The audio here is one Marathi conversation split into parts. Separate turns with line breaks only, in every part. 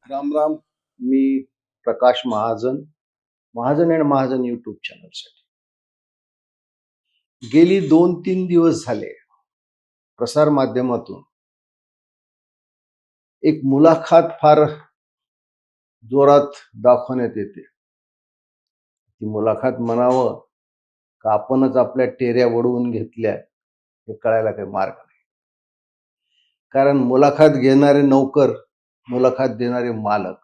राम राम. मी प्रकाश महाजन, महाजन अँड महाजन यूट्यूब चॅनलसाठी गेली 2-3 दिवस झाले प्रसार माध्यमातून एक मुलाखत फार जोरात दाखवण्यात येते. ती मुलाखत म्हणावं का आपणच आपल्या टेऱ्या वडवून घेतल्या हे कळायला काही मार्ग नाही. कारण मुलाखत घेणारे नौकर, मुलाखत देणारे मालक,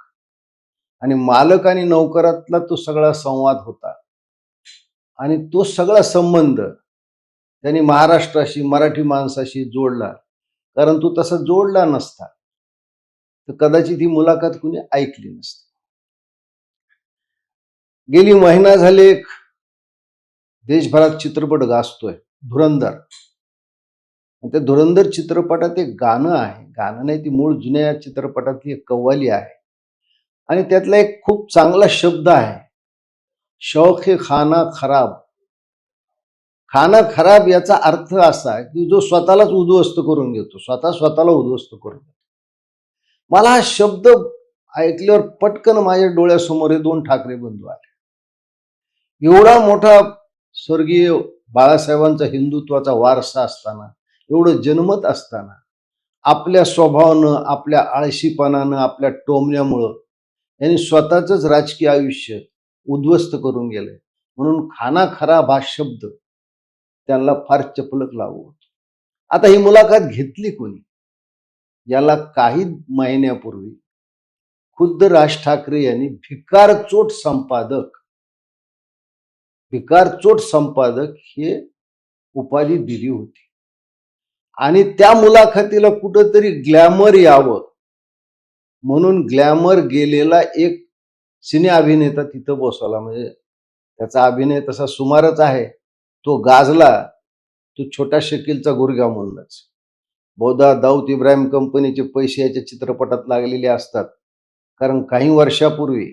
आणि मालक आणि नौकरातला तो सगळा संवाद होता. आणि तो सगळा संबंध त्यांनी महाराष्ट्राशी, मराठी माणसाशी जोडला. कारण तो तसा जोडला नसता तर कदाचित ही मुलाखत कुणी ऐकली नसती. गेली महिना झाले एक देशभरात चित्रपट गाजतोय, धुरंधर. त्या धुरंधर चित्रपटात एक गाणं आहे, गाणं नाही, ती मूळ जुन्या चित्रपटातली एक कव्वाली आहे. आणि त्यातला एक खूप चांगला शब्द आहे, शौक है खाना खराब. खाना खराब याचा अर्थ असा की जो स्वतःलाच उद्ध्वस्त करून घेतो, स्वतःला उद्ध्वस्त करून घेतो. मला हा शब्द ऐकल्यावर पटकन माझ्या डोळ्यासमोर हे 2 ठाकरे बंधू आले. एवढा मोठा स्वर्गीय बाळासाहेबांचा हिंदुत्वाचा वारसा असताना, एवढं जन्मत असताना, आपल्या स्वभावानं, आपल्या आळशीपणानं, आपल्या टोमण्यामुळं यांनी स्वतःच राजकीय आयुष्य उद्ध्वस्त करून गेलंय. म्हणून खाना खराब हा शब्द त्यांना फार चपलक लागू होतो. आता ही मुलाखत घेतली कोणी? याला काही महिन्यापूर्वी खुद्द राज ठाकरे यांनी भिकारचोट संपादक हे उपाधी दिली होती. आणि त्या मुलाखतीला कुठंतरी ग्लॅमर यावं म्हणून ग्लॅमर गेलेला एक सिने अभिनेता तिथं बसवला. म्हणजे त्याचा अभिनय तसा सुमारच आहे. तो गाजला, तो छोट्या शकीलचा गुरगा म्हणूनच. बहुधा दाऊद इब्राहिम कंपनीचे पैसे याच्या चित्रपटात लागलेले असतात. कारण काही वर्षापूर्वी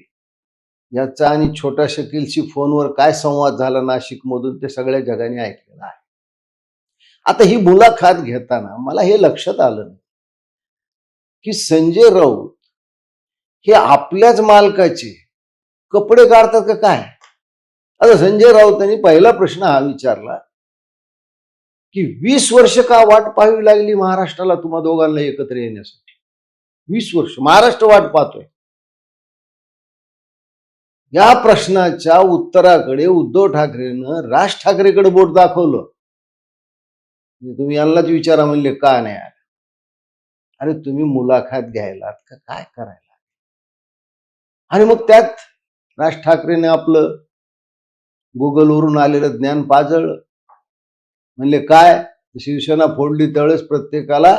याचा आणि छोट्या शकीलशी फोनवर काय संवाद झाला नाशिक मधून ते सगळ्या जगाने ऐकलेलं आहे. आता ही मुलाखत घेताना मला हे लक्षात आलं नाही की संजय राऊत हे आपल्याच मालकाचे कपडे काढतात का काय. आता संजय राऊतांनी पहिला प्रश्न हा विचारला की 20 वर्ष का वाट पाहावी लागली महाराष्ट्राला तुम्हा दोघांना एकत्र येण्यासाठी? 20 वर्ष महाराष्ट्र वाट पाहतोय. या प्रश्नाच्या उत्तराकडे उद्धव ठाकरेनं राज ठाकरेकडे बोट दाखवलं. तुम्ही यांनाच विचारा म्हणले का नाही आले? अरे तुम्ही मुलाखत घ्यायलात का काय करायला? आणि मग त्यात राज ठाकरेने आपलं गुगलवरून आलेलं ज्ञान पाजळलं. म्हणले काय, शिवसेना फोडली त्यावेळेस प्रत्येकाला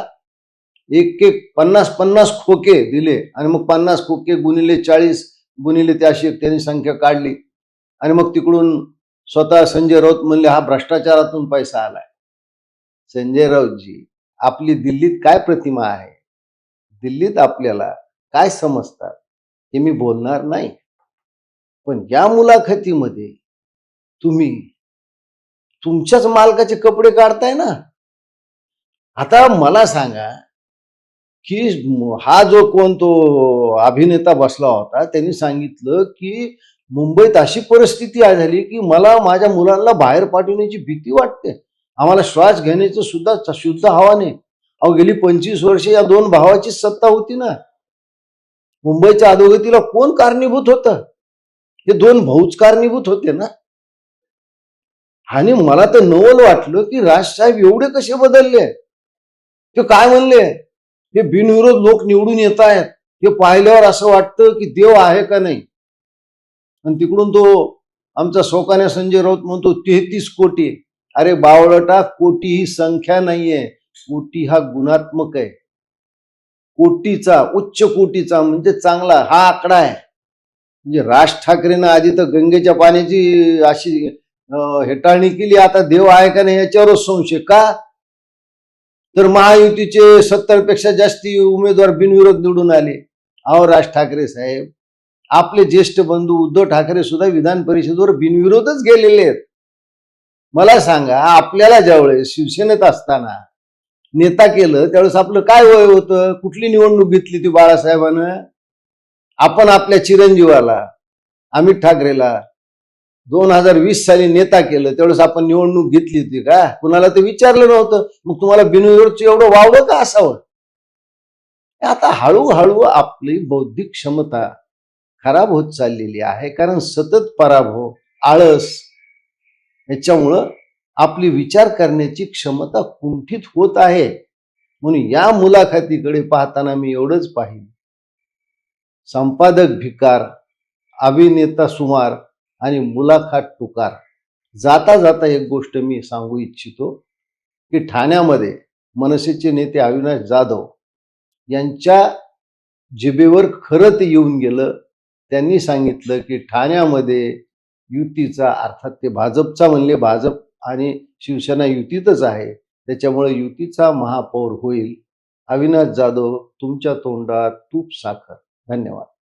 एक 50 खोके दिले आणि मग 50 खोके गुणिले 40 गुणिले ते अशी त्यांनी संख्या काढली. आणि मग तिकडून स्वतः संजय राऊत म्हणले हा भ्रष्टाचारातून पैसा आलाय. संजय राऊतजी, आपली दिल्लीत काय प्रतिमा आहे, दिल्लीत आपल्याला काय समजतात हे मी बोलणार नाही. पण या मुलाखतीमध्ये तुम्ही तुमच्याच मालकाचे कपडे काढताय ना. आता मला सांगा की हा जो कोण तो अभिनेता बसला होता त्यांनी सांगितलं की मुंबईत अशी परिस्थिती झाली की मला माझ्या मुलांना बाहेर पाठवण्याची भीती वाटते. आम्हाला श्वास घेण्याचं सुद्धा शुद्ध हवा नाही. अहो गेली 25 वर्ष या 2 भावाची सत्ता होती ना. मुंबईच्या अधोगतीला कोण कारणीभूत होतं? हे 2 भाऊच कारणीभूत होते ना. आणि मला तर नवल वाटलं की राजसाहेब एवढे कसे बदलले. ते काय म्हणले, हे बिनविरोध लोक निवडून येत आहेत, हे पाहिल्यावर असं वाटतं की देव आहे का नाही. आणि तिकडून तो आमचा शोकाने संजय राऊत म्हणतो 33 कोटी. अरे बावळटा, कोटी ही संख्या नाहीये, कोटी हा गुणात्मक आहे. कोटीचा, उच्च कोटीचा म्हणजे चांगला हा आकडा आहे. म्हणजे राज ठाकरेनं आधी तर गंगेच्या पाण्याची अशी हेटाळणी केली, आता देव आहे का नाही याच्यावरच संशय. का तर महायुतीचे 70 पेक्षा जास्ती उमेदवार बिनविरोध निवडून आले. अहो राज ठाकरे साहेब, आपले ज्येष्ठ बंधू उद्धव ठाकरे सुद्धा विधान परिषदेवर बिनविरोधच गेलेले आहेत. मला सांगा, आपल्याला ज्यावेळेस शिवसेनेत असताना नेता केलं त्यावेळेस आपलं काय वय होतं? कुठली निवडणूक घेतली ती बाळासाहेबानं? आपण आपल्या चिरंजीवाला अमित ठाकरेला 2020 साली नेता केलं, त्यावेळेस आपण निवडणूक घेतली होती का? कुणाला ते विचारलं नव्हतं. मग तुम्हाला बिनविरोधचं एवढं वावडं का असावं? आता हळूहळू आपली बौद्धिक क्षमता खराब होत चाललेली आहे, कारण सतत पराभव, आळस याच्यामुळं आपली विचार करण्याची क्षमता कुंठित होत आहे. म्हणून या मुलाखतीकडे पाहताना मी एवढंच पाहिलं, संपादक भिकार, अभिनेता सुमार आणि मुलाखत टुकार. जाता जाता एक गोष्ट मी सांगू इच्छितो की ठाण्यामध्ये मनसेचे नेते अविनाश जाधव यांच्या जिभेवर खरं ते येऊन गेलं. त्यांनी सांगितलं की ठाण्यामध्ये युतीचा, अर्थात ते भाजपचा म्हणले, भाजप आणि शिवसेना युतीतच आहे, त्याच्यामुळे युतीचा महापौर होईल. अविनाश जाधव, तुमच्या तोंडात तूप साखर. धन्यवाद.